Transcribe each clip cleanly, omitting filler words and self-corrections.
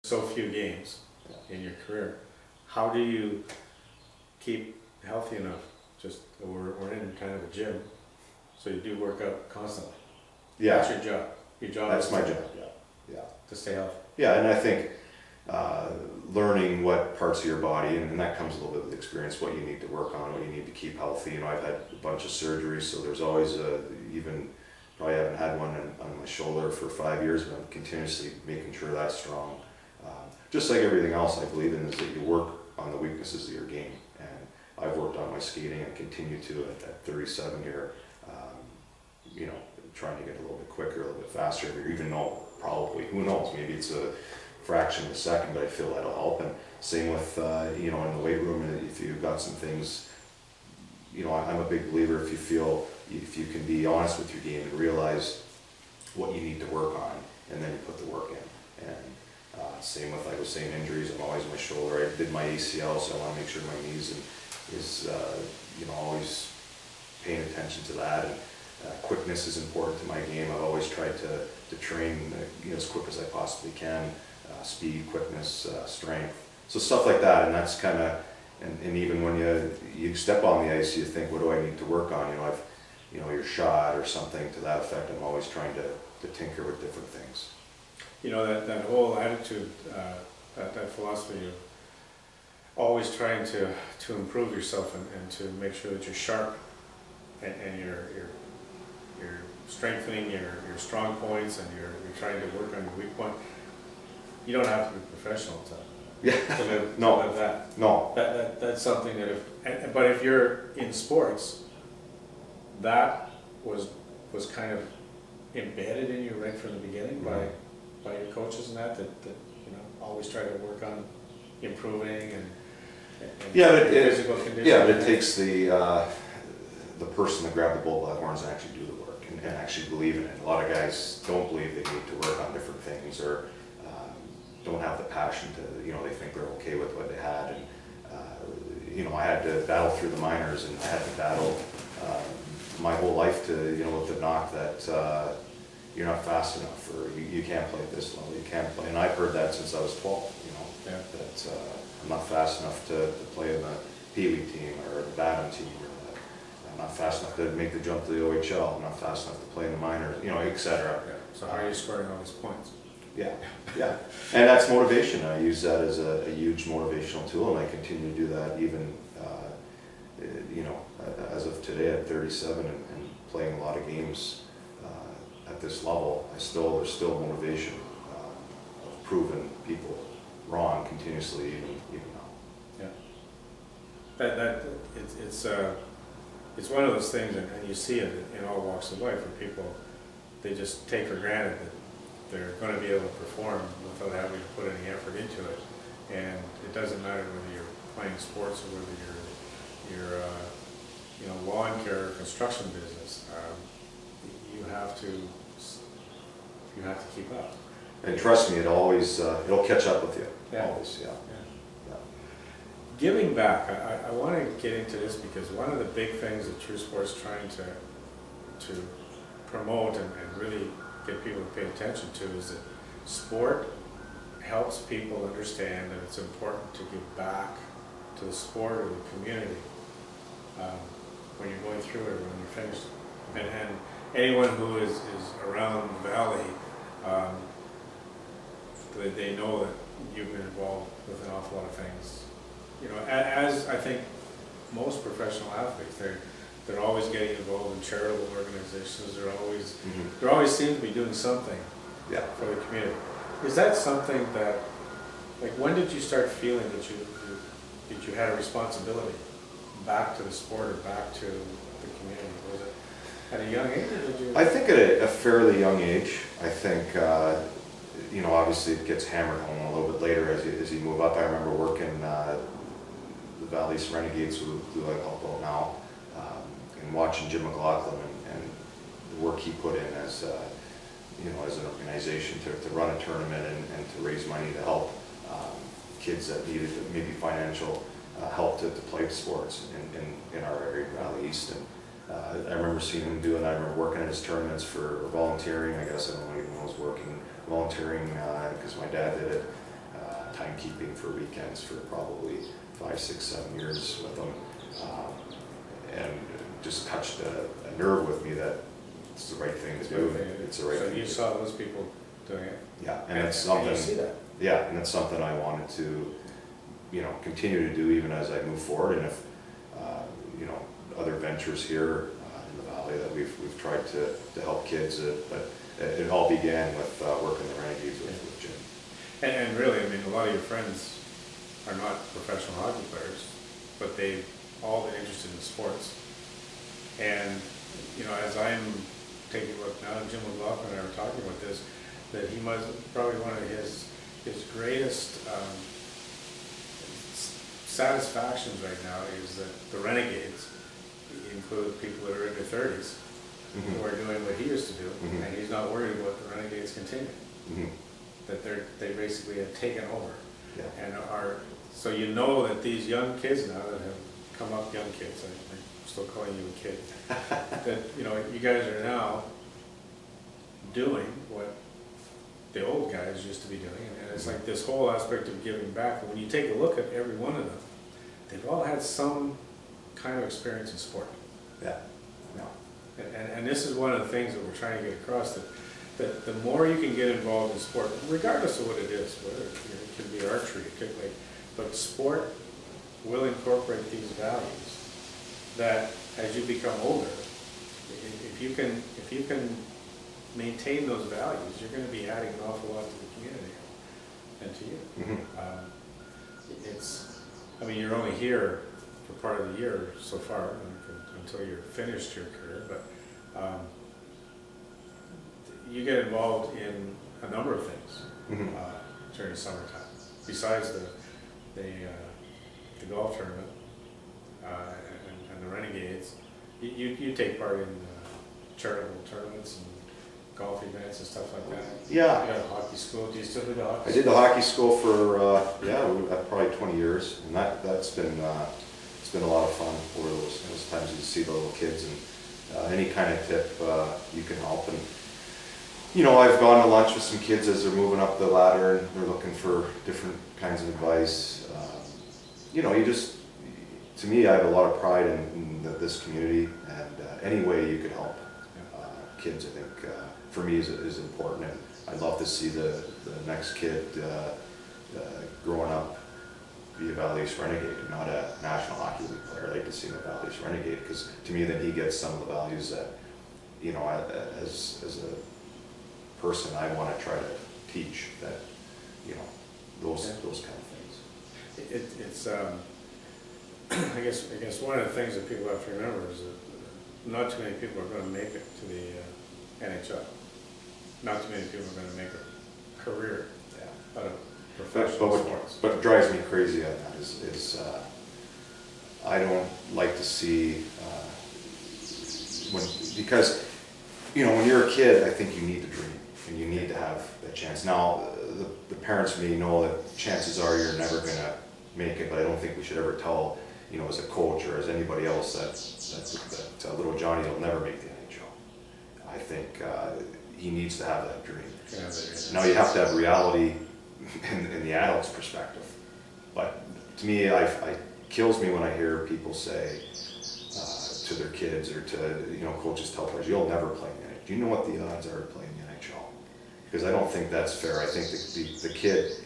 so few games in your career. How do you keep healthy enough? Just we're in kind of a gym, so you do work out constantly. Yeah, that's your job. Your job. That's my job. Yeah. To stay healthy. Yeah, and I think learning what parts of your body, and that comes a little bit with experience, what you need to work on, what you need to keep healthy. You know, I've had a bunch of surgeries, so there's always even probably haven't had one on my shoulder for 5 years, but I'm continuously making sure that's strong. Just like everything else I believe in, is that you work on the weaknesses of your game, and I've worked on my skating and continue to at 37 here. You know, trying to get a little bit quicker, a little bit faster, or even though probably, who knows, maybe it's a fraction of a second, but I feel that'll help. And same with you know, in the weight room, if you've got some things, you know, I'm a big believer, if you can be honest with your game and realize what you need to work on, and then you put the work in. And same with, like I was saying, injuries. I'm always my shoulder. I did my ACL, so I want to make sure my knees is you know, always paying attention to that. And quickness is important to my game. I've always tried to train you know, as quick as I possibly can. Speed, quickness, strength. So stuff like that, and that's kind of, and even when you step on the ice, you think, what do I need to work on? You know, your shot or something to that effect. I'm always trying to tinker with different things. You know, that whole attitude, that philosophy of always trying to improve yourself and to make sure that you're sharp and you're strengthening your strong points, and you're trying to work on your weak point. You don't have to be professional to live, no. to live that. No. That's something that but if you're in sports, that was kind of embedded in you right from the beginning by your coaches and that you know, always try to work on improving and physical condition. Yeah, but it takes the person to grab the bull by the horns and actually do the work and actually believe in it. A lot of guys don't believe they need to work on different things, or don't have the passion to, you know, they think they're okay with what they had. And you know, I had to battle through the minors, and I had to battle my whole life to, you know, with the knock that you're not fast enough, or you can't play at this level, you can't play. And I've heard that since I was 12, you know, that I'm not fast enough to play in the Pee Wee team or the Baton team, or I'm not fast enough to make the jump to the OHL, I'm not fast enough to play in the minors, you know, etc. Yeah. So how are you scoring all these points? Yeah, yeah, and that's motivation. I use that as a huge motivational tool, and I continue to do that even, you know, as of today at 37 and playing a lot of games at this level. There's still motivation of proving people wrong continuously, even now. Yeah, it's one of those things, and you see it in all walks of life, where people, they just take for granted that they're going to be able to perform without having to put any effort into it. And it doesn't matter whether you're playing sports or whether you're you know, lawn care or construction business. You have to keep up. And trust me, it'll catch up with you. Yeah. Always, yeah. Giving back, I want to get into this because one of the big things that True Sport's trying to promote and really get people to pay attention to is that sport helps people understand that it's important to give back to the sport or the community when you're going through it or when you're finished. And anyone who is around the valley, they know that you've been involved with an awful lot of things. You know, as I think most professional athletes, they're always getting involved in charitable organizations. They're always seem to be doing something for the community. Is that something that, like, when did you start feeling that you had a responsibility back to the sport or back to the community? Was it at a young age, or did you? I think at a fairly young age. I think you know, obviously it gets hammered home a little bit later as you move up. I remember working the Valley Renegades, who I help out now, and watching Jim McLaughlin and the work he put in as you know, as an organization to run a tournament and to raise money to help kids that needed maybe financial help to play sports in our area, Valley East. And I remember seeing him doing that. I remember working at his tournaments for volunteering. I guess I don't even know, I was working volunteering because my dad did it. timekeeping for weekends for probably 5, 6, 7 years with them, and just touched a nerve with me that it's the right thing to do. It's the right thing. So you saw those people doing it? Yeah, and it's something. And you see that? Yeah, and it's something I wanted to, continue to do even as I move forward. And if other ventures here in the valley that we've tried to help kids, but it all began with working the Renegades with Jim. And really, I mean, a lot of your friends are not professional hockey players, but they've all been interested in sports. And, as I'm taking a look now, Jim McLaughlin and I were talking about this, that he must, probably one of his greatest satisfactions right now is that the Renegades include people that are in their 30s who are doing what he used to do, and he's not worried about the Renegades continuing. That they basically have taken over, and so that these young kids now that have come up, young kids, I'm still calling you a kid, that you guys are now doing what the old guys used to be doing, and it's like this whole aspect of giving back. But when you take a look at every one of them, they've all had some kind of experience in sport. Yeah. And this is one of the things that we're trying to get across, that the more you can get involved in sport, regardless of what it is, whether it can be archery, but sport will incorporate these values that as you become older, if you can maintain those values, you're going to be adding an awful lot to the community and to you. You're only here for part of the year so far, until you're finished your career, but you get involved in a number of things during the summertime, besides the golf tournament and the Renegades. You take part in charitable tournaments and golf events and stuff like that. Yeah. You got a hockey school. Do you still do the hockey school? I did the hockey school for probably 20 years, and that's been it's been a lot of fun over those times. You see the little kids, and any kind of tip you can help. And I've gone to lunch with some kids as they're moving up the ladder and they're looking for different kinds of advice. To me, I have a lot of pride in this community, and any way you could help kids, I think, for me is important. And I'd love to see the next kid growing up be a Valley East Renegade and not a National Hockey League player. I'd like to see him a Valley East Renegade, because to me then he gets some of the values that, as a person I want to try to teach, that, those kind of things. It's I guess one of the things that people have to remember is that not too many people are going to make it to the NHL. Not too many people are going to make a career out of professional sports. But what drives me crazy on that is I don't like to see because when you're a kid, I think you need to dream and you need to have that chance. Now the parents may know that chances are you're never going to make it, but I don't think we should ever tell as a coach or as anybody else that little Johnny will never make the NHL. I think he needs to have that dream. Now you have to have reality in the adult's perspective, but to me, it kills me when I hear people say to their kids or to coaches tell players, "You'll never play in the NHL." Do you know what the odds are of playing in the NHL? Because I don't think that's fair. I think the kid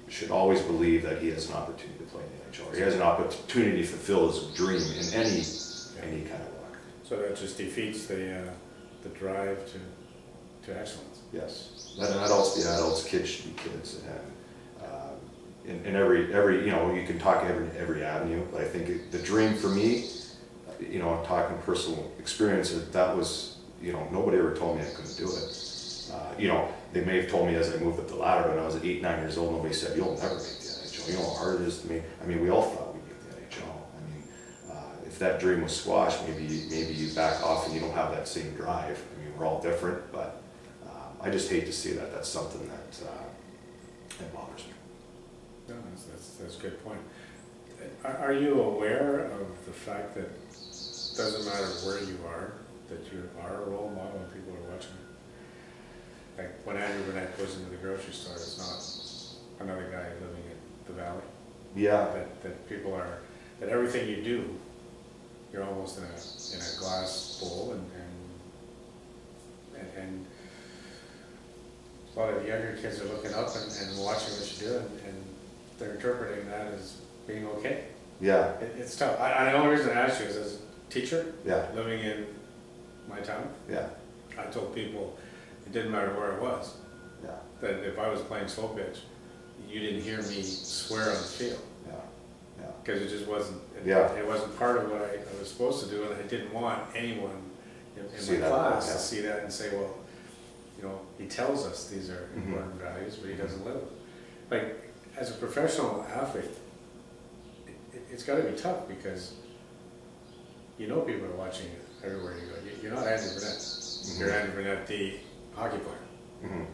should always believe that he has an opportunity to play in the NHL. Or he has an opportunity to fulfill his dream in any kind of work. So that just defeats the drive to excellence. Yes, let adults be adults, kids should be kids, and in every you can talk every avenue. But I think the dream for me, I'm talking personal experience. That was nobody ever told me I couldn't do it. They may have told me as I moved up the ladder when I was 8, 9 years old. Nobody said you'll never make the NHL. You know how hard it is to me. I mean, we all thought we'd make the NHL. I mean, if that dream was squashed, maybe you back off and you don't have that same drive. I mean, we're all different, but I just hate to see that. That's something that bothers me. No, that's a good point. Are you aware of the fact that it doesn't matter where you are, that you are a role model and people are watching? Like when Andrew Brunette goes into the grocery store, it's not another guy valley. Yeah. That people are, that everything you do, you're almost in a glass bowl, and a lot of younger kids are looking up and watching what you do, and they're interpreting that as being okay. Yeah. It's tough. The only reason I asked you is as a teacher, Yeah. living in my town, Yeah. I told people it didn't matter where it was, Yeah. that if I was playing slow pitch, you didn't hear me swear on the field. Yeah. Yeah. Because it just wasn't, Yeah. it wasn't part of what I was supposed to do, and I didn't want anyone in See my that, class yeah. to see that and say, well, you know, he tells us these are important values, but he doesn't live them. Like, as a professional athlete, it's got to be tough because you know people are watching you everywhere you go. You're not Andrew Brunette. You're Andrew Brunette, the hockey player.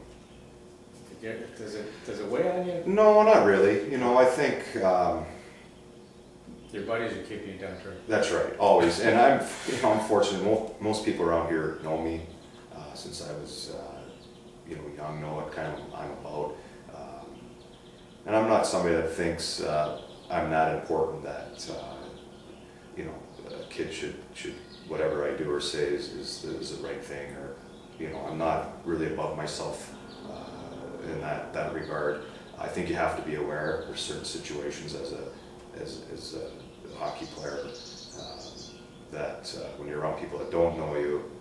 Does it weigh on you? No, not really. You know, I think Your buddies are keeping you down to earth. that's right, always. And I'm fortunate. Most people around here know me since I was, young. Know what kind of I'm about. And I'm not somebody that thinks I'm that important that a kid should whatever I do or say is the right thing, or I'm not really above myself in that regard. I think you have to be aware. There's certain situations as a hockey player that when you're around people that don't know you,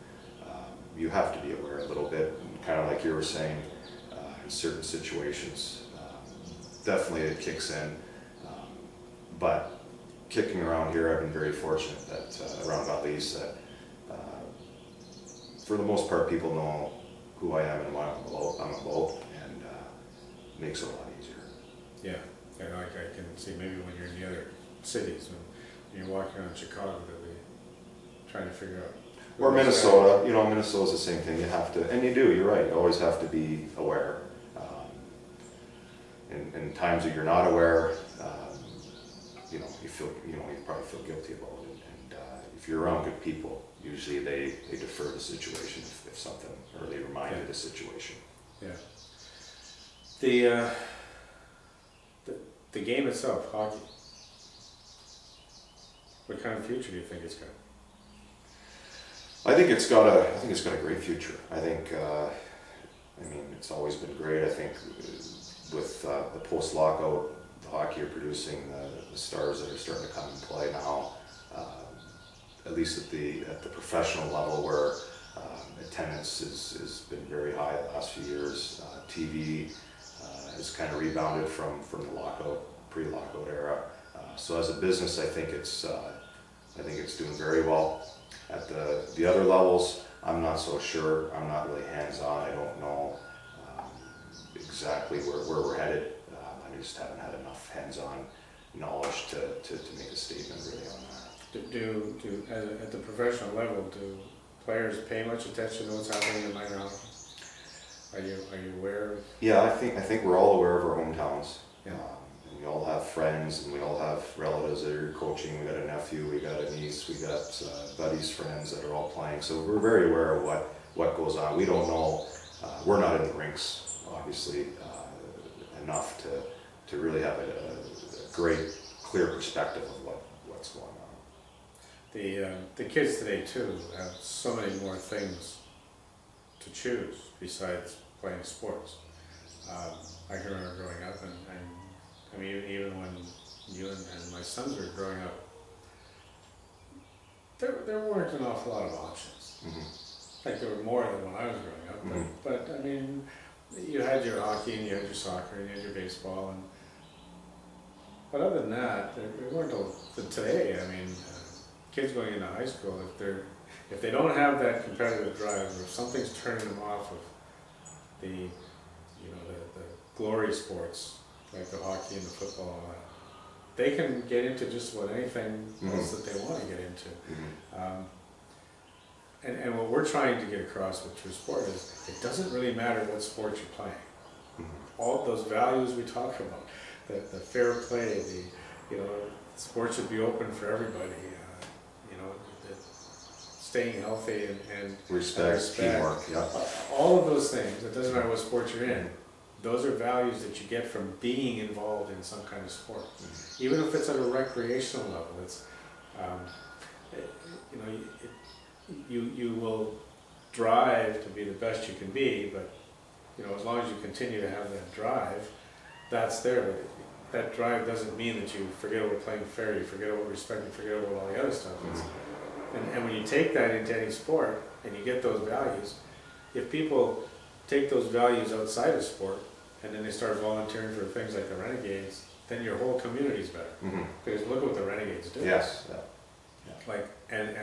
you have to be aware a little bit. Kind of like you were saying, in certain situations. Definitely it kicks in, but kicking around here, I've been very fortunate that around Valdez that for the most part people know who I am and what I'm about, and it makes it a lot easier. Yeah, and I can see maybe when you're in the other cities, when you're walking around Chicago, that we trying to figure out. Or Minnesota, Minnesota's the same thing. You have to, and you do. You're right. You always have to be aware. In times that you're not aware, you feel, you probably feel guilty about it. And if you're around good people, usually they defer the situation if something, or they remind you of the situation. Yeah. The game itself, hockey. What kind of future do you think it's got? I think it's got a great future. I think, it's always been great. I think with the post-lockout, the hockey are producing the stars that are starting to come and play now. At least at the professional level, where attendance has been very high the last few years. TV has kind of rebounded from the pre-lockout era. So as a business, I think it's doing very well. At the other levels, I'm not so sure. I'm not really hands-on. I don't know exactly where we're headed. I just haven't had enough hands-on knowledge to make a statement really on that. At the professional level, do players pay much attention to what's happening in minor hockey? Are you aware of? Yeah, I think we're all aware of our hometowns. Yeah. And we all have friends, and we all have relatives that are coaching. We got a nephew, we got a niece, we got buddies, friends that are all playing. So we're very aware of what goes on. We don't know. We're not in the rinks, obviously, enough to really have a great, clear perspective of what's going on. The kids today too have so many more things to choose besides playing sports. I can remember growing up, and I mean, even when you and my sons were growing up, there weren't an awful lot of options. Like there were more than when I was growing up, but I mean, you had your hockey and you had your soccer and you had your baseball, but other than that, there weren't today. I mean, kids going into high school, if they don't have that competitive drive, or if something's turning them off of the glory sports like the hockey and the football and all that, they can get into just about anything else that they want to get into. And what we're trying to get across with True Sport is it doesn't really matter what sport you're playing. All those values we talk about, the fair play, sport should be open for everybody. Staying healthy and respect, teamwork, yeah. All of those things. It doesn't matter what sport you're in. those are values that you get from being involved in some kind of sport. Even if it's at a recreational level, it's, you know, you will drive to be the best you can be, but, you know, as long as you continue to have that drive, that's there. But that drive doesn't mean that you forget about playing fair, you forget about respect, you forget about all the other stuff. And when you take that into any sport, and you get those values, if people take those values outside of sport, and then they start volunteering for things like the Renegades, then your whole community's better. Because look what the Renegades do. Yes. Yeah. Like, and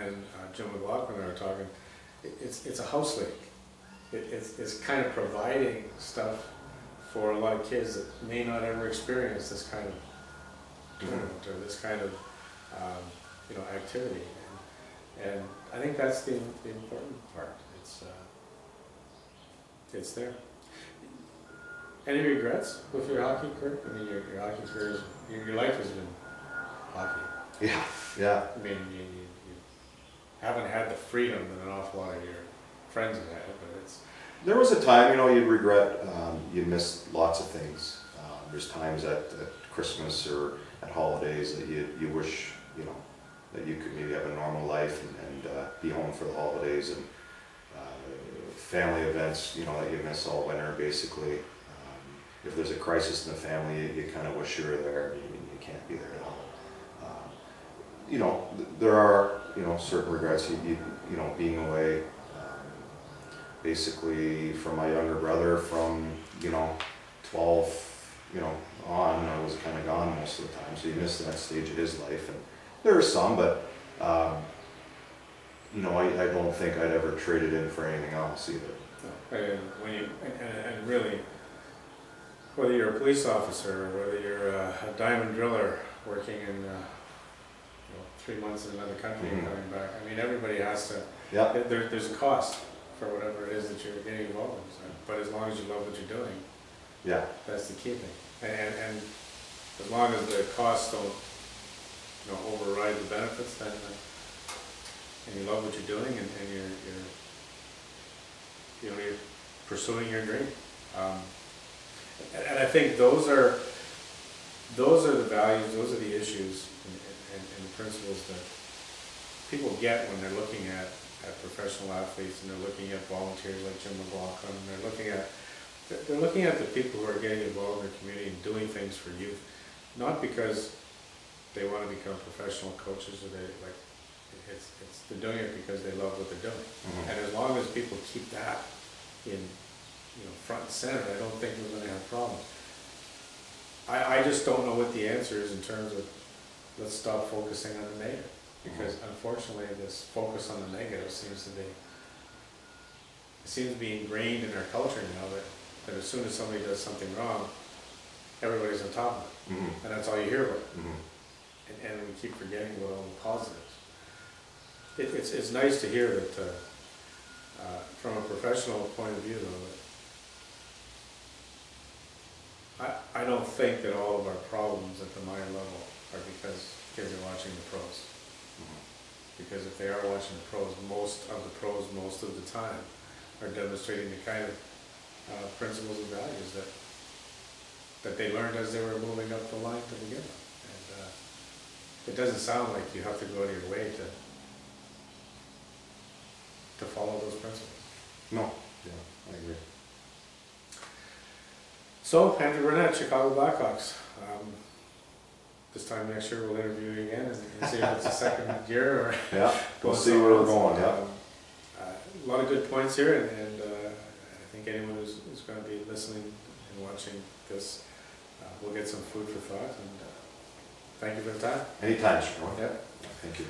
Jim McLaughlin and I were talking, it's a house league. It's kind of providing stuff for a lot of kids that may not ever experience this kind of tournament or this kind of you know, activity. And I think that's the important part. It's there. Any regrets with your hockey career? I mean, your hockey career, your life has been hockey. Yeah, yeah. I mean, you haven't had the freedom that an awful lot of your friends have had, but it's... There was a time, you know, you'd regret, you missed lots of things. There's times at Christmas or at holidays that you wish, you know, that you could maybe have a normal life and be home for the holidays, and family events, you know, that you miss all winter, basically. If there's a crisis in the family, you kind of wish you were there. You can't be there at all. You know, there are, you know, certain regrets. You know, being away, basically from my younger brother, from, you know, 12, you know, on, I was kind of gone most of the time. So you miss that stage of his life, and there are some, but you know, I don't think I'd ever trade it in for anything else either. No. And really, whether you're a police officer or whether you're a diamond driller working in you know, 3 months in another country and coming back, I mean, everybody has to. Yeah. There's a cost for whatever it is that you're getting involved in. So, but as long as you love what you're doing, yeah, that's the key thing. And as long as the costs don't, you know, override the benefits, then and you love what you're doing, and you're you know, you're pursuing your dream. And I think those are the values, those are the issues and the principles that people get when they're looking at professional athletes, and they're looking at volunteers like Jim McLaughlin, and they're looking at the people who are getting involved in the community and doing things for youth, not because they want to become professional coaches, or they're doing it because they love what they're doing. And as long as people keep that in, you know, front and center, I don't think we're going to have problems. I just don't know what the answer is in terms of, let's stop focusing on the negative, because unfortunately this focus on the negative seems to be ingrained in our culture now, that as soon as somebody does something wrong, everybody's on top of it, and that's all you hear about. And we keep forgetting about all the positives. It's nice to hear that from a professional point of view, though, that I don't think that all of our problems at the minor level are because kids are watching the pros. Because if they are watching the pros, most of the time are demonstrating the kind of principles and values that they learned as they were moving up the line to begin with. And it doesn't sound like you have to go out of your way to follow those principles. No, yeah, I agree. So, Andrew Brunette, Chicago Blackhawks. This time next year we'll interview you again and see if it's the second year or... Yeah, we'll see where we're going, yeah. A lot of good points here, and I think anyone who's going to be listening and watching this will get some food for thought, and thank you for the time. Anytime, Sean. Yeah. Thank you.